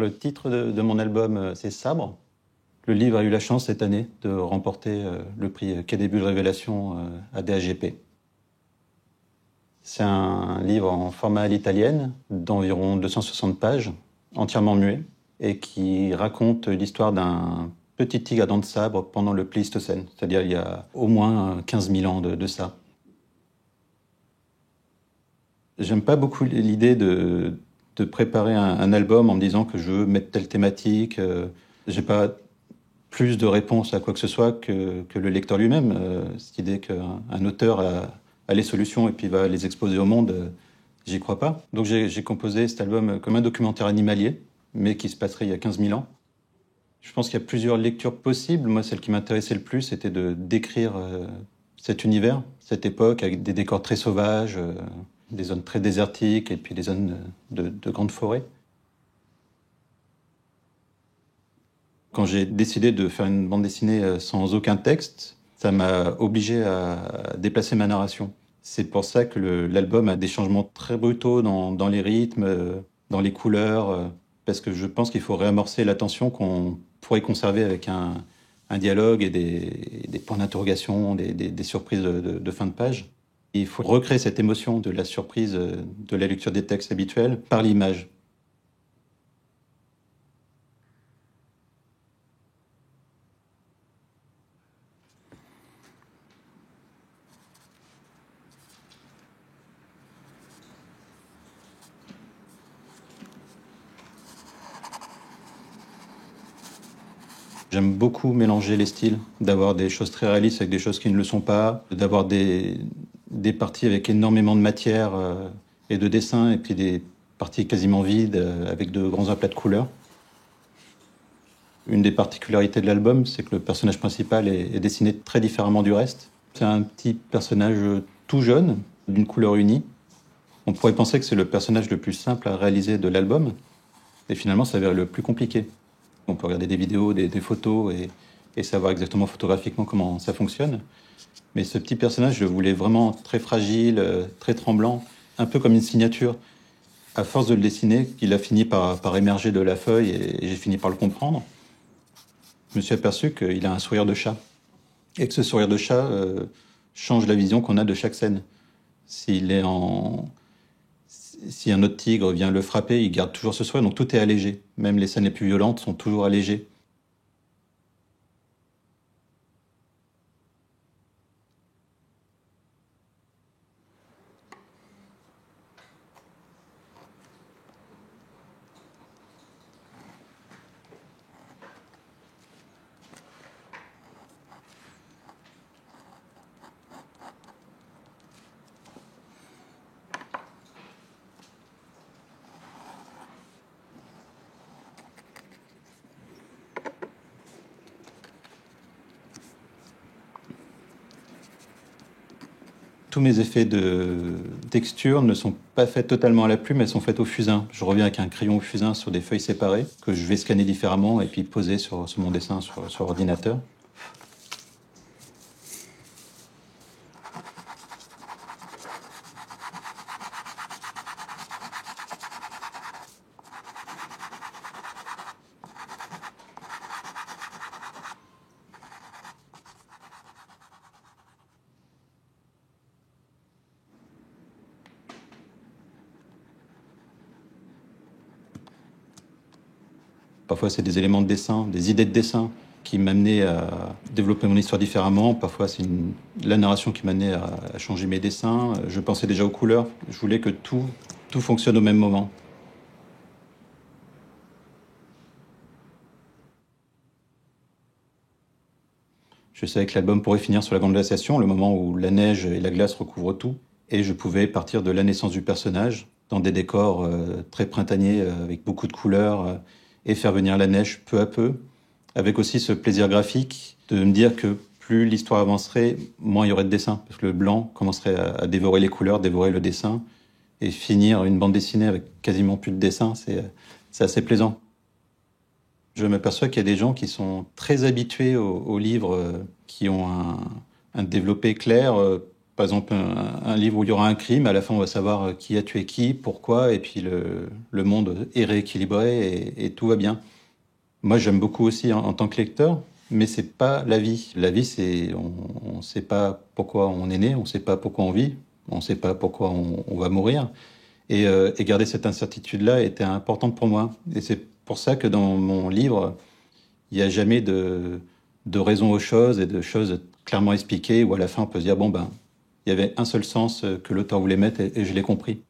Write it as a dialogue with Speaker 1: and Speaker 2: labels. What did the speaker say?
Speaker 1: Le titre de mon album, c'est Sabre. Le livre a eu la chance cette année de remporter le prix Quai des bulles révélation à DHGP. C'est un livre en format à l'italienne, d'environ 260 pages, entièrement muet, et qui raconte l'histoire d'un petit tigre à dents de sabre pendant le Pléistocène, c'est-à-dire il y a au moins 15 000 ans de ça. J'aime pas beaucoup l'idée de préparer un album en me disant que je veux mettre telle thématique. J'ai pas plus de réponses à quoi que ce soit que le lecteur lui-même. Cette idée qu'un auteur a les solutions et puis va les exposer au monde, j'y crois pas. Donc j'ai composé cet album comme un documentaire animalier, mais qui se passerait il y a 15 000 ans. Je pense qu'il y a plusieurs lectures possibles. Moi, celle qui m'intéressait le plus, c'était de décrire cet univers, cette époque, avec des décors très sauvages, des zones très désertiques et puis des zones de grandes forêts. Quand j'ai décidé de faire une bande dessinée sans aucun texte, ça m'a obligé à déplacer ma narration. C'est pour ça que l'album a des changements très brutaux dans les rythmes, dans les couleurs, parce que je pense qu'il faut réamorcer la tension qu'on pourrait conserver avec un dialogue et des points d'interrogation, des surprises de fin de page. Il faut recréer cette émotion de la surprise de la lecture des textes habituels par l'image. J'aime beaucoup mélanger les styles, d'avoir des choses très réalistes avec des choses qui ne le sont pas, d'avoir des parties avec énormément de matière et de dessin, et puis des parties quasiment vides avec de grands aplats de couleurs. Une des particularités de l'album, c'est que le personnage principal est dessiné très différemment du reste. C'est un petit personnage tout jeune, d'une couleur unie. On pourrait penser que c'est le personnage le plus simple à réaliser de l'album, et finalement, ça s'avère le plus compliqué. On peut regarder des vidéos, des photos et savoir exactement photographiquement comment ça fonctionne. Mais ce petit personnage, je le voulais vraiment très fragile, très tremblant, un peu comme une signature. À force de le dessiner, il a fini par émerger de la feuille et j'ai fini par le comprendre. Je me suis aperçu qu'il a un sourire de chat. Et que ce sourire de chat change la vision qu'on a de chaque scène. Si un autre tigre vient le frapper, il garde toujours ce sourire, donc tout est allégé. Même les scènes les plus violentes sont toujours allégées. Tous mes effets de texture ne sont pas faits totalement à la plume, elles sont faites au fusain. Je reviens avec un crayon au fusain sur des feuilles séparées que je vais scanner différemment et puis poser sur mon dessin sur ordinateur. Parfois, c'est des éléments de dessin, des idées de dessin qui m'amenaient à développer mon histoire différemment. Parfois, c'est la narration qui m'amenait à changer mes dessins. Je pensais déjà aux couleurs. Je voulais que tout fonctionne au même moment. Je savais que l'album pourrait finir sur la grande glaciation, le moment où la neige et la glace recouvrent tout. Et je pouvais partir de la naissance du personnage dans des décors très printaniers avec beaucoup de couleurs et faire venir la neige peu à peu, avec aussi ce plaisir graphique de me dire que plus l'histoire avancerait, moins il y aurait de dessin, parce que le blanc commencerait à dévorer les couleurs, dévorer le dessin, et finir une bande dessinée avec quasiment plus de dessin, c'est assez plaisant. Je m'aperçois qu'il y a des gens qui sont très habitués aux livres, qui ont un développé clair, Par exemple, un livre où il y aura un crime, à la fin on va savoir qui a tué qui, pourquoi, et puis le monde est rééquilibré et tout va bien. Moi j'aime beaucoup aussi en tant que lecteur, mais c'est pas la vie. La vie, c'est on sait pas pourquoi on est né, on sait pas pourquoi on vit, on sait pas pourquoi on va mourir. Et garder cette incertitude-là était importante pour moi. Et c'est pour ça que dans mon livre, il n'y a jamais de raison aux choses et de choses clairement expliquées où à la fin on peut se dire, bon ben, il y avait un seul sens que l'auteur voulait mettre et je l'ai compris.